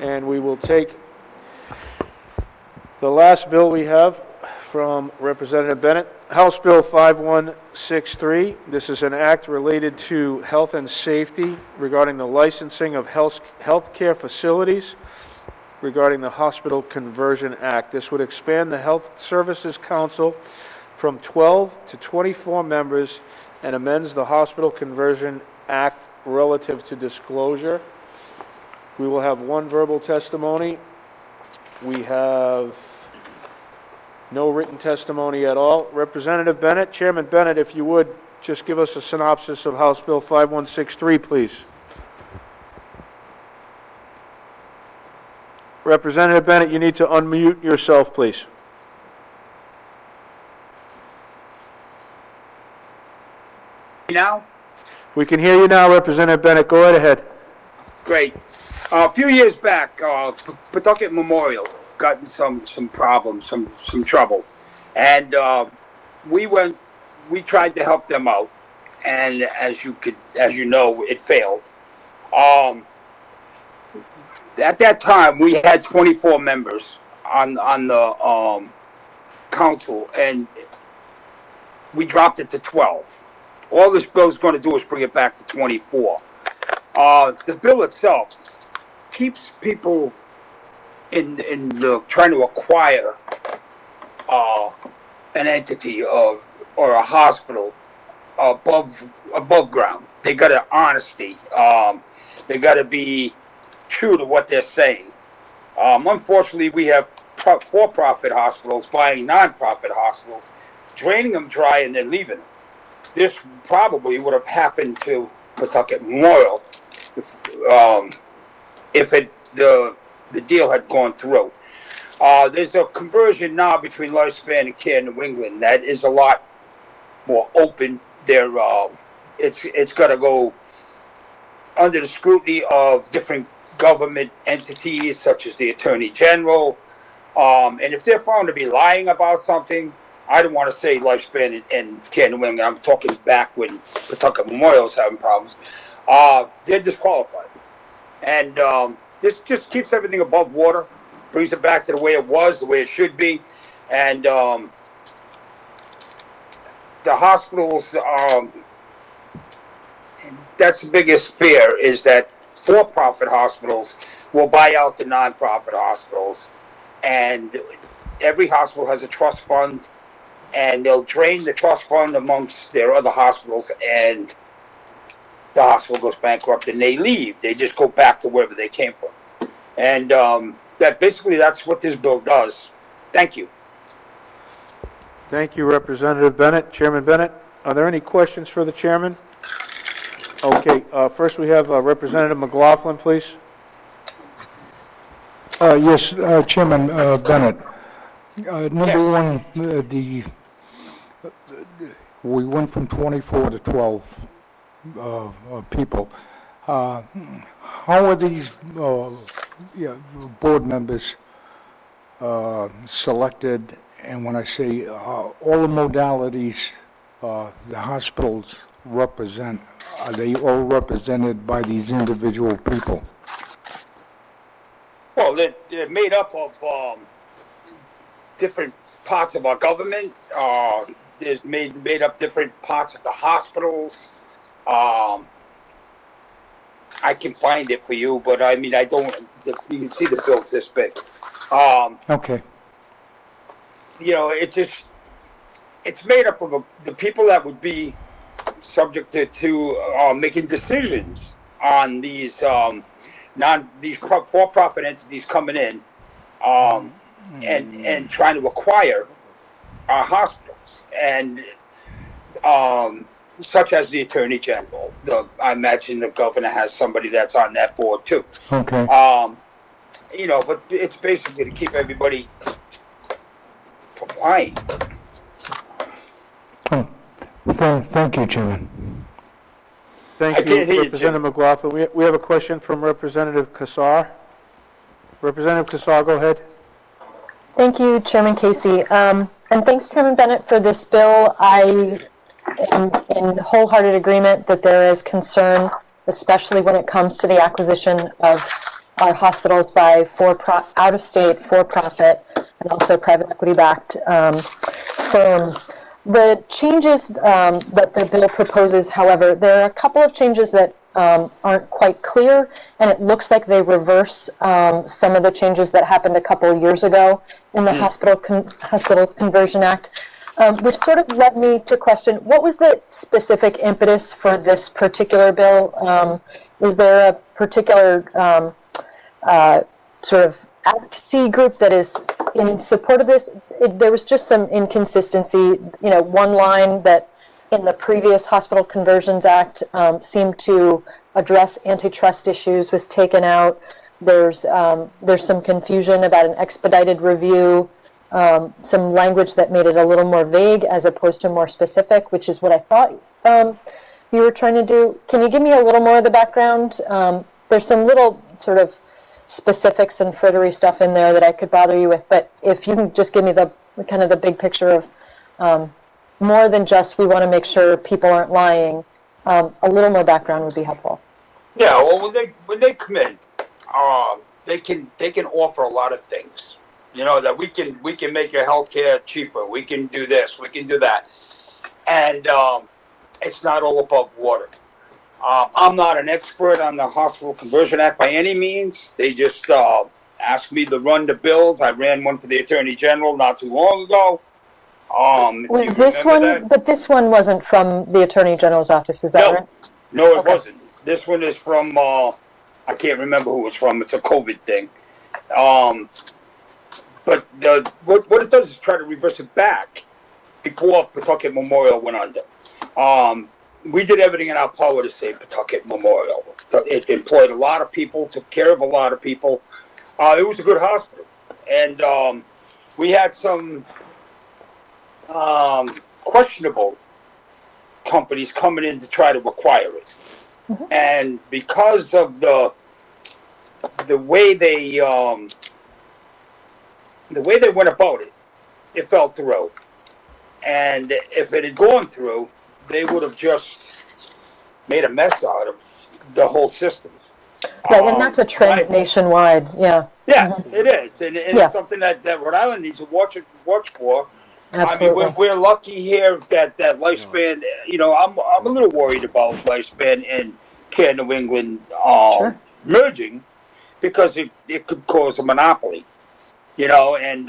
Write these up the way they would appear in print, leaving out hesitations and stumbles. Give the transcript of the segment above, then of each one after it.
And we will take the last bill we have from Representative Bennett, House Bill 5163. This is an act related to health and safety regarding the licensing of healthcare facilities regarding the Hospital Conversion Act. This would expand the Health Services Council from 12 to 24 members and amends the Hospital Conversion Act relative to disclosure. We will have one verbal testimony. We have no written testimony at all. Representative Bennett, Chairman Bennett, if you would, just give us a synopsis of House Bill 5163, please. Representative Bennett, you need to unmute yourself, please. Now? We can hear you now, Representative Bennett. Go right ahead. Great. A few years back, Pawtucket Memorial got in some problems, some trouble, and we tried to help them out, and as you know, it failed. At that time, we had 24 members on the council, and we dropped it to 12. All this bill is going to do is bring it back to 24. The bill itself keeps people in trying to acquire an entity or a hospital above ground. They got to honesty. They got to be true to what they're saying. Unfortunately, we have for-profit hospitals buying non-profit hospitals, draining them dry and then leaving them. This probably would have happened to Pawtucket Memorial if the deal had gone through. There's a conversion now between Lifespan and Care New England that is a lot more open. It's got to go under the scrutiny of different government entities such as the Attorney General. And if they're found to be lying about something, I don't want to say Lifespan and Care New England. I'm talking back when Pawtucket Memorial was having problems. They're disqualified. And this just keeps everything above water, brings it back to the way it was, the way it should be. And the hospitals, that's the biggest fear, is that for-profit hospitals will buy out the non-profit hospitals. And every hospital has a trust fund, and they'll drain the trust fund amongst their other hospitals, and the hospital goes bankrupt and they leave. They just go back to wherever they came from. And that's what this bill does. Thank you. Thank you, Representative Bennett. Chairman Bennett, are there any questions for the chairman? Okay, first we have Representative McLaughlin, please. Yes, Chairman Bennett. Number one, we went from 24 to 12 people. How are these board members selected? And when I say all the modalities the hospitals represent, are they all represented by these individual people? Well, they're made up of different parts of our government. There's made up different parts of the hospitals. I can find it for you, but I mean, I don't. You can see the bill's this big. Okay. You know, it's made up of the people that would be subject to making decisions on these for-profit entities coming in and trying to acquire our hospitals, and such as the Attorney General. I imagine the governor has somebody that's on that board too. Okay. You know, but it's basically to keep everybody from lying. Thank you, Chairman. Thank you, Representative McLaughlin. We have a question from Representative Kassar. Representative Kassar, go ahead. Thank you, Chairman Casey. And thanks, Chairman Bennett, for this bill. I am in wholehearted agreement that there is concern, especially when it comes to the acquisition of are hospitals by out-of-state, for-profit, and also private equity-backed firms. The changes that the bill proposes, however, there are a couple of changes that aren't quite clear, and it looks like they reverse some of the changes that happened a couple of years ago in the Hospitals Conversion Act, which sort of led me to question, what was the specific impetus for this particular bill? Is there a particular sort of advocacy group that is in support of this? There was just some inconsistency. One line that in the previous Hospital Conversions Act seemed to address antitrust issues was taken out. There's some confusion about an expedited review, some language that made it a little more vague as opposed to more specific, which is what I thought you were trying to do. Can you give me a little more of the background? There's some little sort of specifics and frittery stuff in there that I could bother you with, but if you can just give me the kind of the big picture of more than just we want to make sure people aren't lying, a little more background would be helpful. Yeah, well, when they come in, they can offer a lot of things. That we can make your healthcare cheaper. We can do this. We can do that, and it's not all above water. I'm not an expert on the Hospital Conversion Act by any means. They just asked me to run the bills. I ran one for the Attorney General not too long ago. Was this one? That. But this one wasn't from the Attorney General's office, is that right? No, it wasn't. This one is from, I can't remember who it's from. It's a COVID thing. But what it does is try to reverse it back before Pawtucket Memorial went under. We did everything in our power to save Pawtucket Memorial. It employed a lot of people, took care of a lot of people. It was a good hospital. And we had some questionable companies coming in to try to acquire it. Mm-hmm. And because of the way they went about it, it fell through. And if it had gone through, they would have just made a mess out of the whole system. Right, and that's a trend nationwide, yeah. Yeah, mm-hmm. It is, and it's something that Rhode Island needs to watch for. Absolutely. I mean, we're lucky here that lifespan. I'm a little worried about lifespan and Care New England merging because it could cause a monopoly. And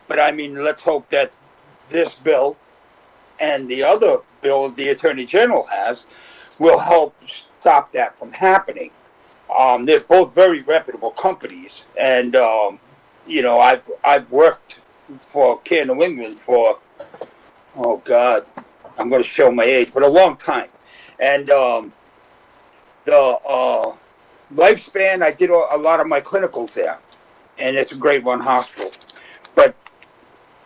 but I mean, let's hope that this bill and the other bill the Attorney General has will help stop that from happening. They're both very reputable companies, and I've worked for Care New England for, oh God, I'm going to show my age, but a long time. And the lifespan, I did a lot of my clinicals there, and it's a great run hospital. But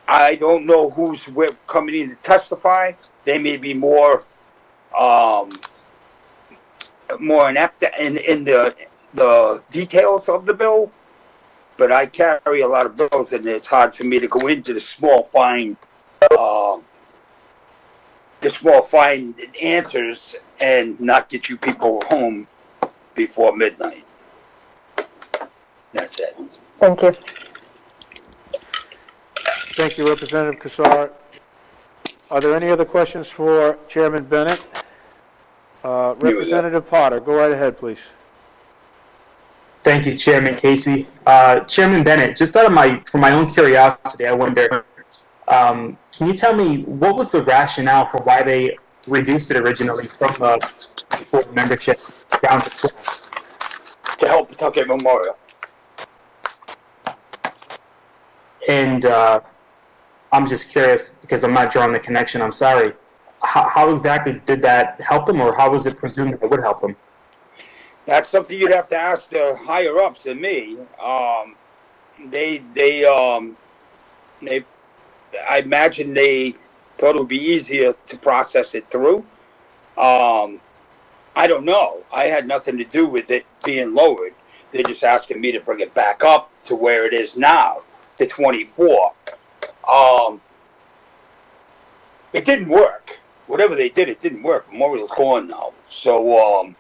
I don't know who's coming in to testify. They may be more inept in the details of the bill. But I carry a lot of bills, and it's hard for me to go into the small, fine answers and not get you people home before midnight. That's it. Thank you. Thank you, Representative Kassar. Are there any other questions for Chairman Bennett? Representative Potter, go right ahead, please. Thank you, Chairman Casey. Chairman Bennett, just for my own curiosity, I wonder, can you tell me what was the rationale for why they reduced it originally from 24 membership down to 12? To help Pawtucket Memorial. And I'm just curious, because I'm not drawing the connection, I'm sorry. How exactly did that help them, or how was it presumed that it would help them? That's something you'd have to ask the higher ups than me. I imagine they thought it would be easier to process it through. I don't know. I had nothing to do with it being lowered. They're just asking me to bring it back up to where it is now, to 24. It didn't work. Whatever they did, it didn't work. Memorial's gone now. So,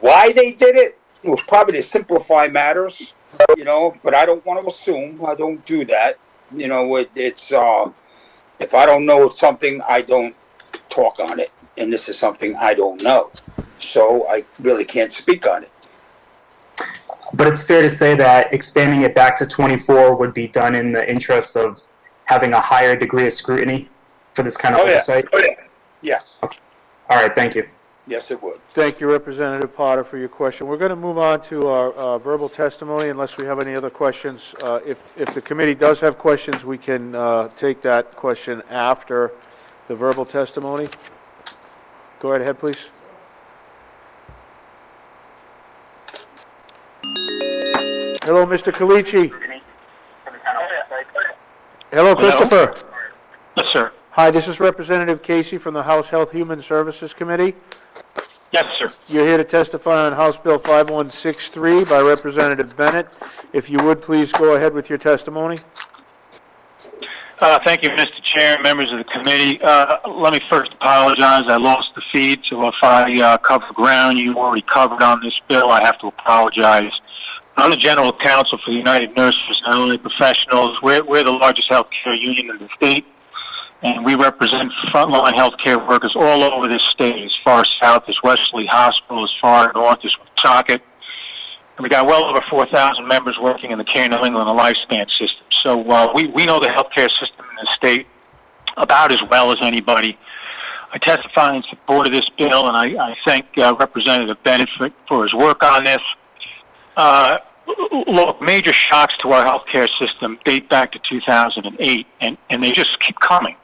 why they did it, it was probably to simplify matters, but I don't want to assume. I don't do that. It's if I don't know something, I don't talk on it. And this is something I don't know. So I really can't speak on it. But it's fair to say that expanding it back to 24 would be done in the interest of having a higher degree of scrutiny for this kind of oversight? Oh, yeah. Yes. Okay. All right, thank you. Yes, it would. Thank you, Representative Potter, for your question. We're going to move on to our verbal testimony unless we have any other questions. If the committee does have questions, we can take that question after the verbal testimony. Go right ahead, please. Hello, Mr. Callaci. Hello, Christopher. Yes, sir. Hi, this is Representative Casey from the House Health Human Services Committee. Yes, sir. You're here to testify on House Bill 5163 by Representative Bennett. If you would, please go ahead with your testimony. Thank you, Mr. Chair, members of the committee. Let me first apologize. I lost the feed, so if I cover ground you already covered on this bill, I have to apologize. I'm the General Counsel for the United Nurses and Allied Professionals. We're the largest healthcare union in the state, and we represent frontline healthcare workers all over this state, as far south as Wesley Hospital, as far north as Woonsocket. And we got well over 4,000 members working in the Care New England and Lifespan system. So we know the healthcare system in the state about as well as anybody. I testify in support of this bill, and I thank Representative Bennett for his work on this. Look, major shocks to our healthcare system date back to 2008, and they just keep coming.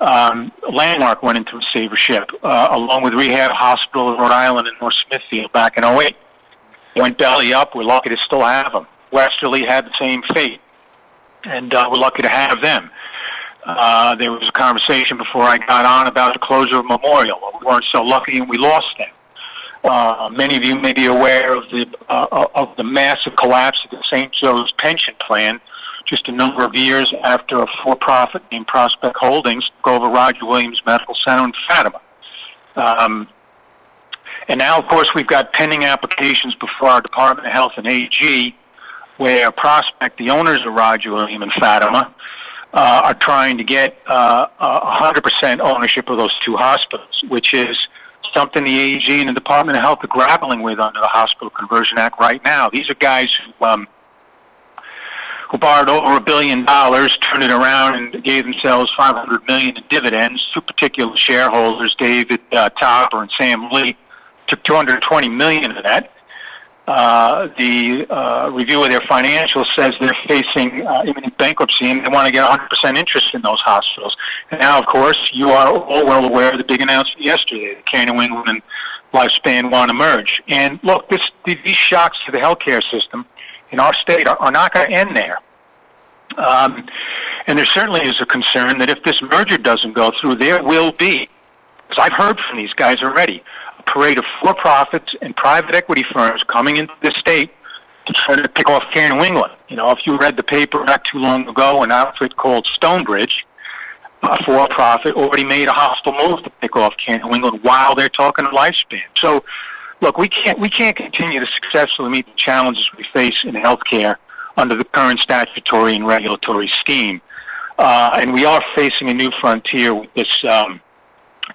Landmark went into receivership, along with Rehab Hospital of Rhode Island and North Smithfield back in 2008. Went belly up. We're lucky to still have them. Westerly had the same fate, and we're lucky to have them. There was a conversation before I got on about the closure of Memorial. We weren't so lucky, and we lost them. Many of you may be aware of the massive collapse of the St. Joe's pension plan just a number of years after a for-profit named Prospect Holdings took over Roger Williams Medical Center in Fatima. And now, of course, we've got pending applications before our Department of Health and AG, where Prospect, the owners of Roger Williams and Fatima, are trying to get 100% ownership of those two hospitals, which is something the AG and the Department of Health are grappling with under the Hospital Conversion Act right now. These are guys who borrowed over $1 billion, turned it around, and gave themselves $500 million in dividends. Two particular shareholders, David Topper and Sam Lee, took $220 million of that. The review of their financials says they're facing imminent bankruptcy, and they want to get 100% interest in those hospitals. And now, of course, you are all well aware of the big announcement yesterday. The Care New England and Lifespan want to merge. And look, these shocks to the healthcare system in our state are not going to end there. And there certainly is a concern that if this merger doesn't go through, there will be, because I've heard from these guys already, a parade of for-profits and private equity firms coming into the state to try to pick off Care New England. If you read the paper not too long ago, an outfit called Stonebridge, a for-profit, already made a hostile move to pick off Care New England while they're talking to Lifespan. So, look, we can't continue to successfully meet the challenges we face in healthcare under the current statutory and regulatory scheme. And we are facing a new frontier with this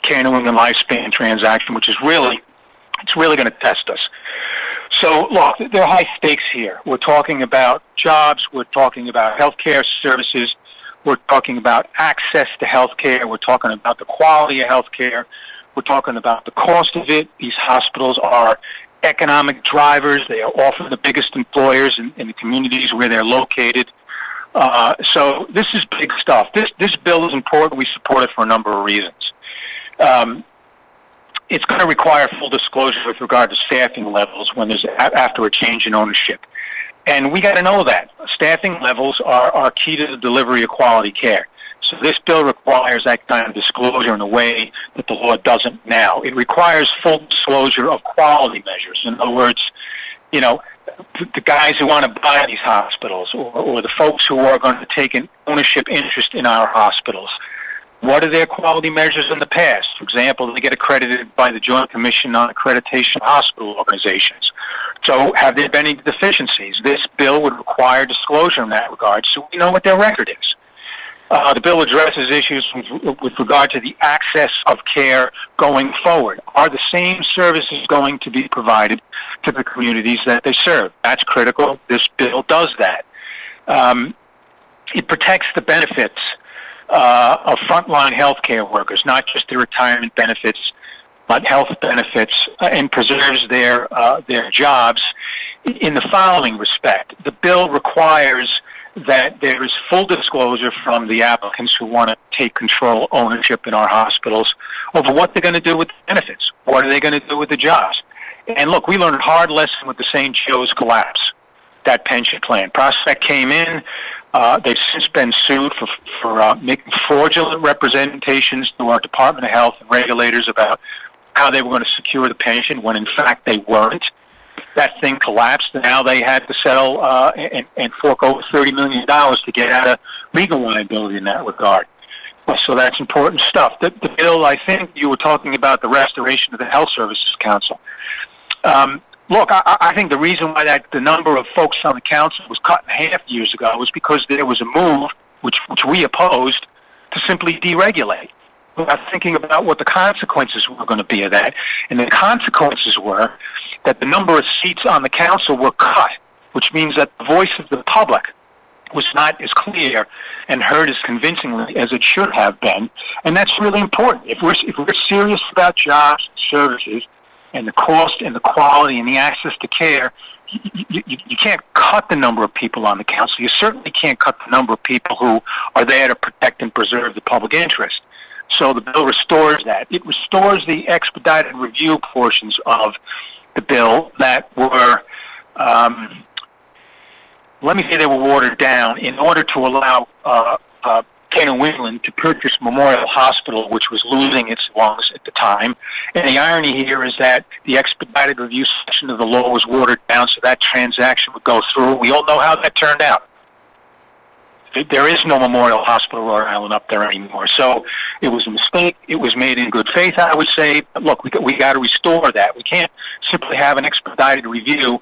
Care New England Lifespan transaction, which is really going to test us. So, look, there are high stakes here. We're talking about jobs. We're talking about healthcare services. We're talking about access to healthcare. We're talking about the quality of healthcare. We're talking about the cost of it. These hospitals are economic drivers. They are often the biggest employers in the communities where they're located. So this is big stuff. This bill is important. We support it for a number of reasons. It's going to require full disclosure with regard to staffing levels when there's after a change in ownership. And we got to know that. Staffing levels are key to the delivery of quality care. So this bill requires that kind of disclosure in a way that the law doesn't now. It requires full disclosure of quality measures. In other words, the guys who want to buy these hospitals or the folks who are going to take an ownership interest in our hospitals, what are their quality measures in the past? For example, they get accredited by the Joint Commission on Accreditation of Hospital Organizations. So have there been any deficiencies? This bill would require disclosure in that regard, so we know what their record is. The bill addresses issues with regard to the access of care going forward. Are the same services going to be provided to the communities that they serve? That's critical. This bill does that. It protects the benefits of frontline healthcare workers, not just their retirement benefits, but health benefits, and preserves their jobs in the following respect. The bill requires that there is full disclosure from the applicants who want to take control, ownership in our hospitals over what they're going to do with the benefits. What are they going to do with the jobs? And look, we learned a hard lesson with the St. Joe's collapse, that pension plan. Prospect came in. They've since been sued for making fraudulent representations to our Department of Health and regulators about how they were going to secure the pension when in fact they weren't. That thing collapsed, and now they had to settle and fork over $30 million to get out of legal liability in that regard. So that's important stuff. The bill, I think you were talking about the restoration of the Health Services Council. Look, I think the reason why the number of folks on the council was cut in half years ago was because there was a move, which we opposed, to simply deregulate. Without thinking about what the consequences were going to be of that. And the consequences were that the number of seats on the council were cut, which means that the voice of the public was not as clear and heard as convincingly as it should have been. And that's really important. If we're serious about jobs and services and the cost and the quality and the access to care, you can't cut the number of people on the council. You certainly can't cut the number of people who are there to protect and preserve the public interest. So the bill restores that. It restores the expedited review portions of the bill that were, let me say they were watered down in order to allow New England to purchase Memorial Hospital, which was losing its lungs at the time. And the irony here is that the expedited review section of the law was watered down so that transaction would go through. We all know how that turned out. There is no Memorial Hospital, Rhode Island, up there anymore. So it was a mistake. It was made in good faith, I would say. But look, we got to restore that. We can't simply have an expedited review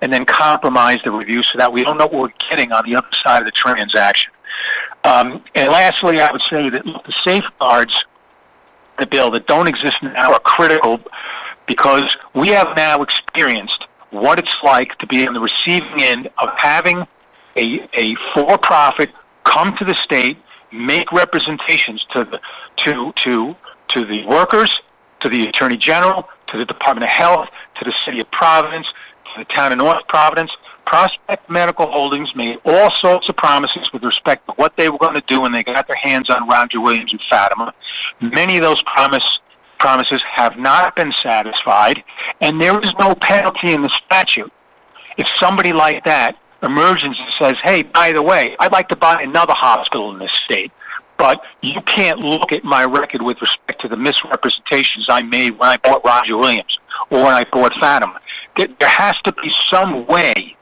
and then compromise the review so that we don't know what we're getting on the other side of the transaction. And lastly, I would say that look, the safeguards in the bill that don't exist now are critical because we have now experienced what it's like to be on the receiving end of having a for-profit come to the state, make representations to the workers, to the Attorney General, to the Department of Health, to the City of Providence, to the town of North Providence. Prospect Medical Holdings made all sorts of promises with respect to what they were going to do when they got their hands on Roger Williams and Fatima. Many of those promises have not been satisfied, and there is no penalty in the statute. If somebody like that emerges and says, hey, by the way, I'd like to buy another hospital in this state, but you can't look at my record with respect to the misrepresentations I made when I bought Roger Williams or when I bought Fatima. There has to be some way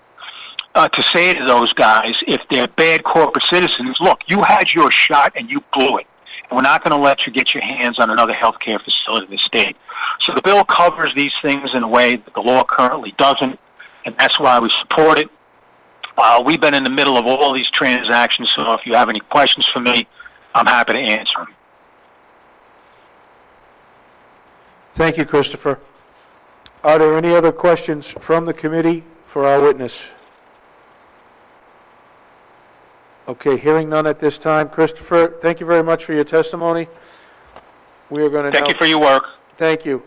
to say to those guys, if they're bad corporate citizens, look, you had your shot and you blew it. And we're not going to let you get your hands on another healthcare facility in the state. So the bill covers these things in a way that the law currently doesn't, and that's why we support it. We've been in the middle of all these transactions, so if you have any questions for me, I'm happy to answer them. Thank you, Christopher. Are there any other questions from the committee for our witness? Okay, hearing none at this time. Christopher, thank you very much for your testimony. We are going to Thank you for your work. Thank you.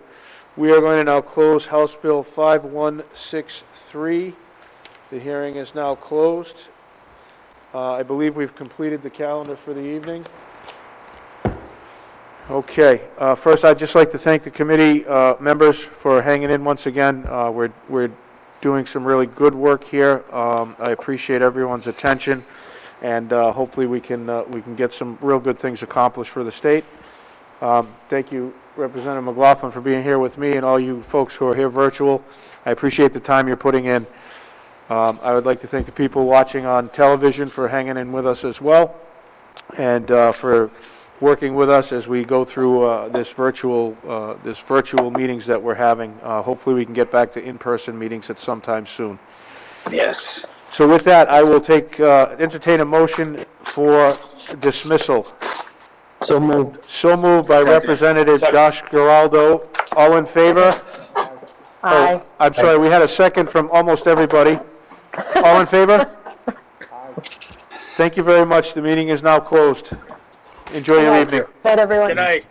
We are going to now close House Bill 5163. The hearing is now closed. I believe we've completed the calendar for the evening. Okay. First, I'd just like to thank the committee members for hanging in once again. We're doing some really good work here. I appreciate everyone's attention, and hopefully we can get some real good things accomplished for the state. Thank you, Representative McLaughlin, for being here with me and all you folks who are here virtual. I appreciate the time you're putting in. I would like to thank the people watching on television for hanging in with us as well, and for working with us as we go through this virtual meetings that we're having. Hopefully, we can get back to in-person meetings at some time soon. Yes. So with that, I will entertain a motion for dismissal. So moved. So moved by Second. Representative Second. Josh Giraldo. All in favor? Aye. I'm sorry, we had a second from almost everybody. All in favor? Thank you very much. The meeting is now closed. Enjoy your evening. Good night, everyone. Good night.